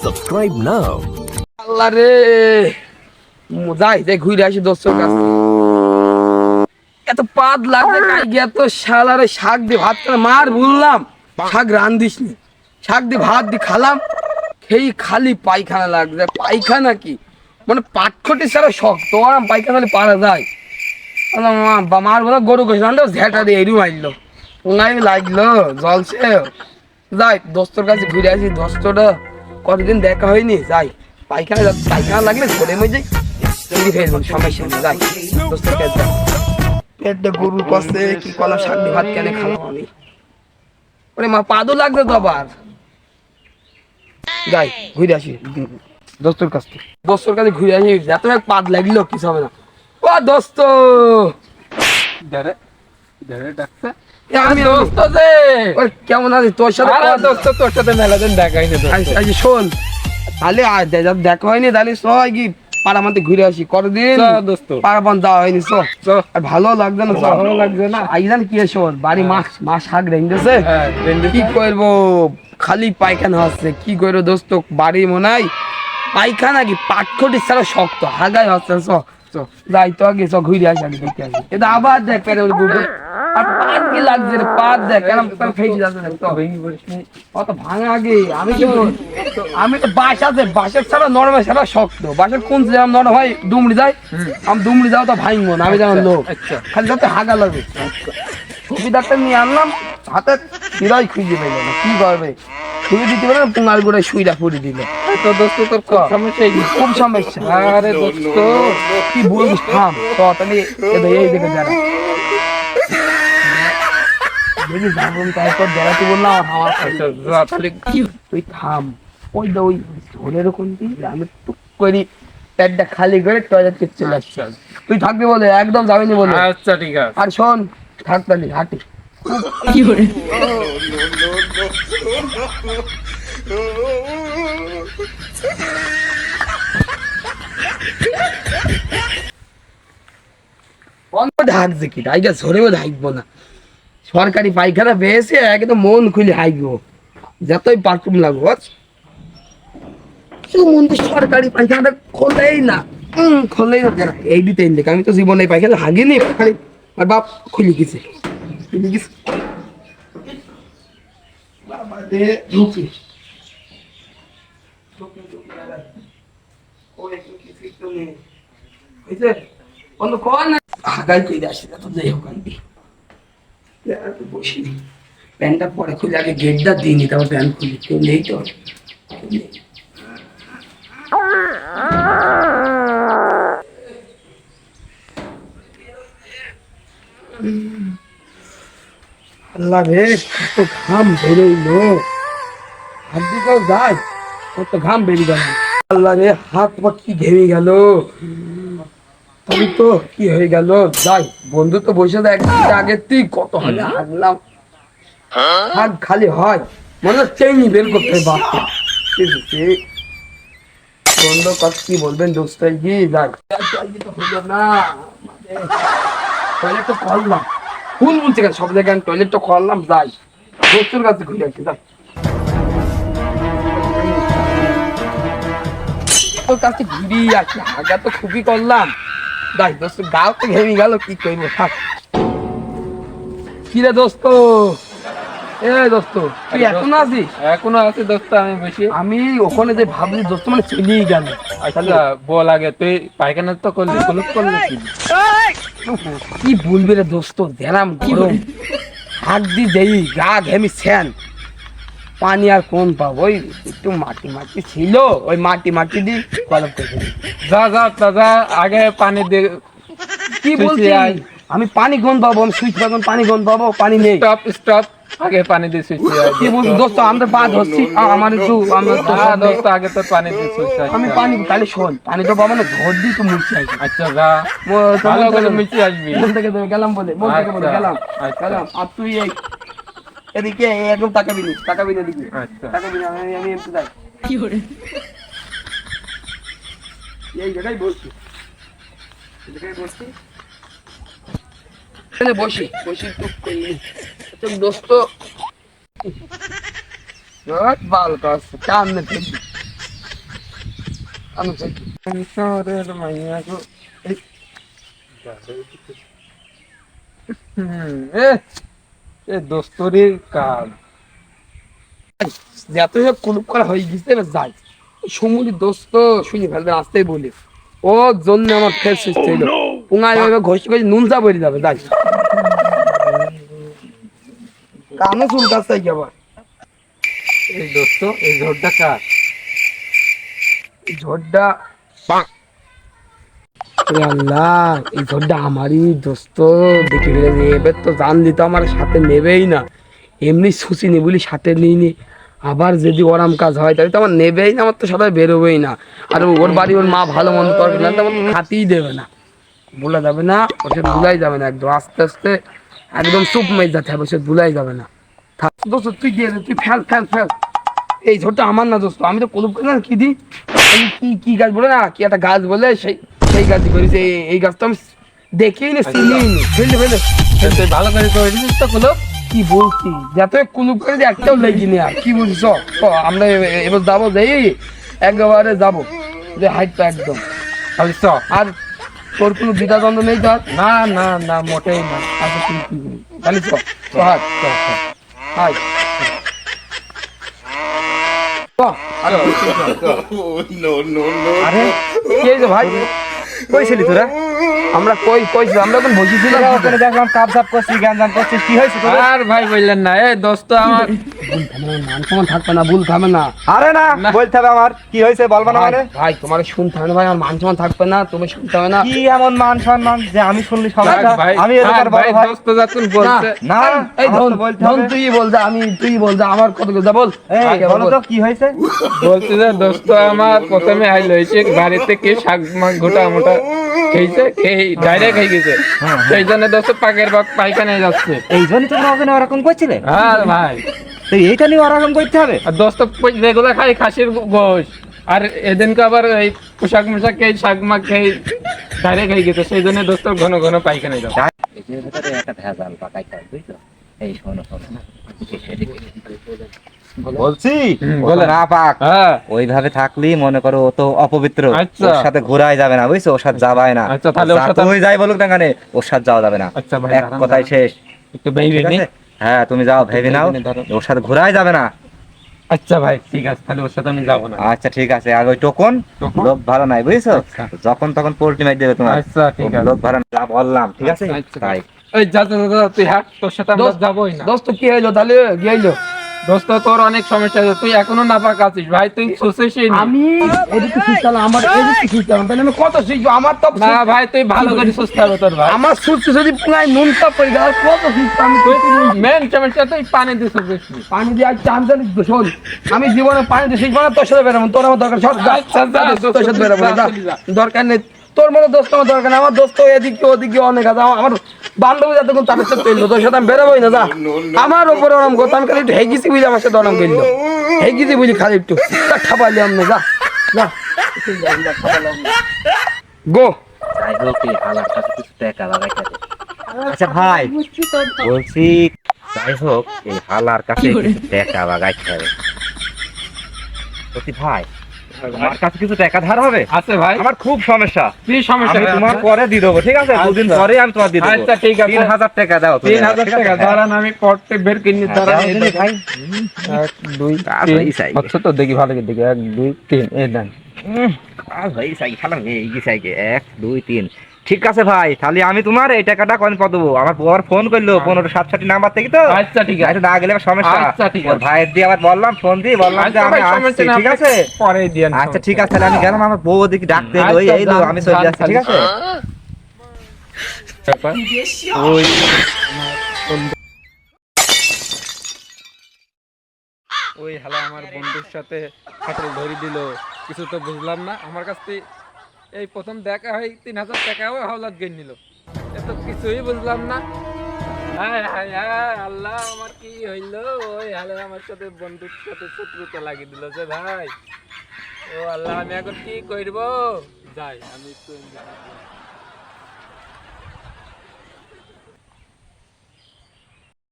Subscribe now. আল্লাহ রে যাই ঘুরে আসি দোস্তর কাছে এত পাদ লাগবে কাই গিয়া তো শালারে শাক দিয়ে ভাত করে মার ভুললাম শাক রান্ধিস নি শাক দিয়ে ভাত দিয়ে খালাম খেই খালি পায়খানা লাগবে পায়খানা কি মানে পাটখটি ছাড়া শক্ত আরাম পায়খানা পারা যায় মার বলে গরু গোস ঝেঁটা দিয়ে এরু মারলো ওনাই লাগলো জলছে যাই দোস্তর কাছে ঘুরে আসি দোস্তটা কতদিন দেখা হয়নি যাই পায়খানা লাগলে ঘরে মধ্যে ফেলবো সমস্যা নেই যাই দোস্তর কাছে যাই পেটটা গরুর কষ্টে কি কলা শাক দিয়ে ভাত কেনে খালাম আমি ওরে মা পাদও লাগবে তো আবার যাই ঘুরে আসি দোস্তর কাছ থেকে দোস্তর কাছে ঘুরে আসি এত পাদ লাগলো কিছু হবে না ও দোস্ত ডাকছে আমি দোস্ত যে কেমন আছিস তোর সাথে তোর সাথে মেলা দিন দেখাই না শোন তাহলে দেখা হয়নি তাহলে সবাই কি পাড়া মাঠে ঘুরে আসি কতদিন দোস্ত পাড়া পান যাওয়া হয়নি আর ভালো লাগছে না ভালো লাগছে না আইজান কি শোন বাড়ি মাছ শাক রেঞ্জেছে কি করবো খালি পায়খানা হচ্ছে কি করবো দোস্ত বাড়ি মনে হয় পায়খানা কি পাটখটি ছাড়া শক্ত হাগাই হচ্ছে যাই তো আগে ঘুরে আসি আগে দেখে আসি এটা আবার দেখ আর পাত কি লাগছে রে পাত দেখ কেন ফেসে যাচ্ছে অত ভাঙা আগে আমি তো বাস আছে বাসের ছাড়া নরমে ছাড়া শক্ত বাসের কোন যেমন নরম হয় দুমড়ি যায় আমি দুমড়ি যাও তো ভাঙবো না আমি যেমন লোক খালি যাতে হাগা লাগবে সুবিধাটা নিয়ে আনলাম হাতে হিরাই খুঁজে পেল না কি করবে শুয়ে দিতে পারে পুঙ্গাল করে শুইটা ফুড়ি দিল তো দোস্ত তোর সমস্যা খুব সমস্যা আরে দোস্ত কি বলছিস থাম তো তাহলে এই দেখে যারা দেখি যাবো তারপর বেড়াতে বললাম আমার তুই থাম ওই ঝোলের ওখান দিয়ে আমি টুক করি পেটটা খালি করে টয়লেটে চলে আসছি তুই থাকবি বলে একদম যাবিনি বলে আচ্ছা ঠিক আছে আর শোন থাক তাহলে হাঁটি কি করে ঢাকছে কি টাইগার ঝরেও ঢাকবো না সরকারি পায়খানা পেয়েছে একদম মন খুলে হাইকবো যতই পারফিউম লাগবো সরকারি পায়খানাটা খোলেই না খোলেই না এই দিতে আমি তো জীবনে পায়খানা হাগিনি খালি আর বাপ খুলে গেছে হাগাই কই আসি না তো যাই হোক আনবি বসিনি প্যান্টটা পরে খুলে আগে গেটটা দিইনি তারপর প্যান্ট খুলি কেউ নেই তো আল্লাহ রে কত ঘাম বেরোইলো হাত দিকেও যায় কত ঘাম বেরিয়ে গেল আল্লাহ রে হাত পা কি ঘেমে গেল তবে তো কি হয়ে গেল যাই বন্ধু তো বসে একদিন আগের তুই কত হলে হাগলাম হাত খালি হয় মনে হচ্ছে বের করতে হয় বাপ বন্ধু কথা কি বলবেন দোস্তাই কি যাই হলো না টয়লেট তো করলাম ফুল বলছে কেন সব জায়গায় আমি টয়লেট তো করলাম যাই দোস্তের কাছে ঘুরে আসছি যাই তোর কাছে ঘুরি আসি হাগা তো খুবই করলাম যাই দোস্ত গাও তো ঘেমে গেল কি করবো থাক কিরে দোস্ত দোস্ত তুই এখনো আছিস এখনো আছে দোস্ত আমি বেশি আমি ওখানে যে ভাবলি দোস্ত মানে চলেই গেল আচ্ছা বল আগে তুই পায়খানা তো করলি কলুপ করলি কি বলবি রে দোস্ত ধ্যানাম গরম হাত দি দেই গা ঘেমি স্যান পানি আর কোন পাবো ওই একটু মাটি ছিল ওই মাটি দি কলপ করে যা আগে পানি দে কি বলছিস আমি পানি গন পাবো আমি সুইচ লাগান পানি গন পাবো পানি নেই স্টপ আগে পানি দিয়ে সুইচ কি বলছিস দোস্ত আমরা পা ধরছি আমার একটু দোস্ত আগে তো পানি দিয়ে সুইচ আমি পানি তাহলে শোন পানি তো পাবো না ধর দি তো মুছে আসি আচ্ছা যা ভালো করে মুছে আসবি মন থেকে গেলাম বলে গেলাম আর তুই এদিকে একদম তাকাবি না দিকে তাকাবি না আমি একটু যাই কি করে এই জায়গায় বসছি বসি টুক করি তো দোস্ত বাল কাছে কামনে থেকে আমি যাই। শহরের মাইয়া গো এই এ এ দোস্তরির কাজ যত সব কুলুপ করা হয়ে গেছে এবার যাই। সমুদ্রের দোস্ত শুনি ফেলবে আসতেই বলি ও জন্য আমার ফের শেষ ছিল পুঙায় ওইভাবে ঘষে ঘষে নুন চা বেরিয়ে যাবে যাই। কানে চুল কাছতে কি আবার এই দোস্ত এই ঝোড়টা কার এই ঝড়টা ওরে আল্লাহ এই ঝড়টা আমারই দোস্ত দেখে গেলে যে এবার তো জানলি তো আমার সাথে নেবেই না এমনি শুচিনি বলি সাথে নিইনি আবার যদি ওরাম কাজ হয় তাহলে তো আমার নেবেই না আমার তো সবাই বেরোবেই না আর ওর বাড়ি ওর মা ভালো মন্দ করবে না তো আমার খাতেই দেবে না বলা যাবে না ওর সাথে ভুলাই যাবে না একদম আস্তে আস্তে একদম চুপ মেয়ে যাতে হবে সে ভুলাই যাবে না থাক দোস্ত তুই দিয়ে দে, তুই ফেল ফেল ফেল এই ঝোড়টা আমার না দোস্ত আমি তো কলুপ করি না কি দি এই কি কি গাছ বলে না কি একটা গাছ বলে সেই সেই গাছই করেছি এই গাছ তো আমি দেখেই না চিনি ফেলে ফেলে তুই ভালো করে করে দিস তো কুলুপ কি বলছি যত কুলুপ করে যে একটাও লেগিনি আর কি বলছিস আমরা এবার যাবো যাই একেবারে যাবো যে হাইটটা একদম খালি চ আর তোর কোনো দ্বিধা দ্বন্দ্ব নেই তো আর? না না না মোটেই না আচ্ছা তুই কি বলি তাহলে চ চ হাট চ চ হাই চ আরে আরে কি হয়েছে ভাই কইছিলি তোরা আমরা কইছি আমরা এখন বসেছিলাম তোরা ওখানে দেখলাম কাপ সাপ করছিস গান গান করছিস কি হয়েছে তোর আর ভাই বললেন না এ দোস্ত আমার মান সমান থাকবে না ভুল খাবে না আরে না না। বলতে হবে আমার কি হয়েছে বলবা না মানে ভাই তোমার শুনতে হবে না ভাই আমার মান সমান থাকবে না তুমি শুনতে হবে না কি এমন মান সম্মান যে আমি শুনলি সমস্যা ভাই আমি এলাকার ভাই বড় ভাই দোস্ত যাচ্ছেন বলছে না এই আমার ধন তো বলতে ধন হবে। তুই বল যা আমি তুই বল যা আমার কত কথা বল এই আগে বলো বল। তো কি হয়েছে বলছে যে দোস্ত আমার প্রথমে আইল হয়েছে বাড়িতে কে শাক মাক গোটা মোটা খেয়েছে খেয়ে ডাইরেক্ট খেয়ে গেছে সেই জন্য দোস্ত পাকের বাক পায়খানায় যাচ্ছে এই জন্য তোমরা ওখানে ওরকম করছিলে হ্যাঁ ভাই তো এইটা নিয়ে ওরকম করতে হবে আর দোস্ত রেগুলার খাই খাসির গোশ আর এদিনকে আবার এই পোশাক মোশাক খেয়ে শাক মাক খেয়ে ডাইরেক্ট খেয়ে গেছে সেই জন্য দোস্ত ঘন ঘন পায়খানায় যাচ্ছে এটার ভেতরে একটা ভেজাল পাকাইতে হবে বুঝছো এই শোনো শোনো বলছি ও তো বলেন। না পাক হ্যাঁ ওইভাবে থাকলি মনে করো ও তো অপবিত্র আচ্ছা। ওর সাথে ঘোরাই যাবে না বুঝছো ওর সাথে যাবাই না আচ্ছা, তাহলে ওর সাথে- তুই যাই বলুক না কেন ওর সাথে যাওয়া যাবে না আচ্ছা ভাই, এক দাঁড়ান, কথাই দাঁড়ান। শেষ একটু ভেবে ঠিক নি আছে? হ্যাঁ তুমি যাও ভেবে নাও ভেবে ধরো। ওর সাথে ঘোরাই যাবে না আচ্ছা ভাই ঠিক আছে তাহলে ওর সাথে আমি যাবো না আচ্ছা ঠিক আছে আর ওই টোকন টোকন? লোক ভালো নাই বুঝছো আচ্ছা। যখন তখন পোল্ট্রি মাই দেবে তোমার আচ্ছা ঠিক আছে লোক ভালো না, যা বললাম ঠিক আছে আচ্ছা, তাই এই যা যা, যা, যা, তুই হাট তোর সাথে আমরা দোস্ত- যাবোই না দোস্ত কি হইলো তাহলে কি হইলো দোস্ত তোর অনেক সমস্যা আছে তুই এখনো নাপাক আছিস ভাই তুই সুসেসই আমি এদিকে শিখতাম আমার এদিকে শিখতাম তাহলে আমি কত শিখবো আমার তো না ভাই তুই ভালো করে সুস্থ হবে তোর ভাই আমার সুস্থ যদি পুঙ্গায় নুন চাপ পড়ে গেল আর কত শিখতাম আমি কই মেন সমস্যা তুই পানি দিয়ে সুসেসি পানি দিয়ে আর চান জানি শোন আমি জীবনে পানি দিয়ে শিখবো না তোর সাথে বেরোবো তোর আমার দরকার সব যা, আচ্ছা, যা, তোর সাথে বেরোবো না, যা, যা। যা। দরকার নেই তোর মতো দোস্ত আমার দরকার নেই আমার দোস্ত এদিকে ওদিকে অনেক আছে আমার বান্ধবী যতক্ষণ তাদের সাথে চললো তোর সাথে আমি বেরোবোই না যা আমার ওপরে ওরম করতো আমি খালি একটু হেগিছি বুঝি আমার সাথে ওরম করলো হেগিছি বুঝি খালি একটু খাপাইলি আমি যা যা গো যাই হোক এই হালার কাছে কিছু টাকা লাগাইতে হবে আচ্ছা ভাই বলছি যাই হোক এই হালার কাছে কিছু টাকা লাগাইতে হবে বলছি ভাই আমার কাছে কিছু টাকা ধার হবে আছে ভাই আমার খুব সমস্যা কি সমস্যা আমি ভাই তোমার আপনার? পরে দিয়ে দেবো ঠিক আছে দুদিন আচ্ছা। পরে আমি তোমার দিয়ে দেবো আচ্ছা, ঠিক আছে। 3000 টাকা দাও তুমি 3000 ঠিক আছে? টাকা দাঁড়ান আমি পটে বের কিনে হ্যাঁ, দাঁড়ান দাও এই দিলে দেখেন। ভাই 1 2 কাজ 3 হয়েই যায়। আচ্ছা তো দেখি ভালো করে দেখি 1 2 3 এই দেন কাজ হয়ে যাই খেলাম এই গিয়ে 1 2 3 ঠিক আছে ভাই তাহলে আমি তোমার এই টাকাটা কোন কত দেবো আমার বউর ফোন করলো 1567 নাম্বার থেকে তো আচ্ছা ঠিক আছে একটু না গেলে আবার সমস্যা আচ্ছা, ঠিক ওর আছে। ভাইয়ের দিয়ে আবার বললাম ফোন দিয়ে বললাম যে আচ্ছা আমি ভাই আসছি সমস্যা নেই ঠিক আপনি আছে পরে দিয়েন আচ্ছা ঠিক আছে তাহলে আমি গেলাম আমার বউ ওদিকে ডাকতে এলো আচ্ছা, এই লো যান, আমি চলে যান, যাচ্ছি ঠিক আছে ব্যাপার ওই ওই হালা আমার বন্ধুর সাথে ফাটল ধরে দিল কিছু তো বুঝলাম না আমার কাছ থেকে এই প্রথম দেখা হয় 3000 টাকাও হাওলাত গেন নিল এত কিছুই বুঝলাম না হায় হায় হায় আল্লাহ আমার কি হইলো ওই হালে আমার সাথে বন্ধুর সাথে শত্রুতা লাগিয়ে দিল যে ভাই ও আল্লাহ আমি এখন কি করব যাই আমি একটু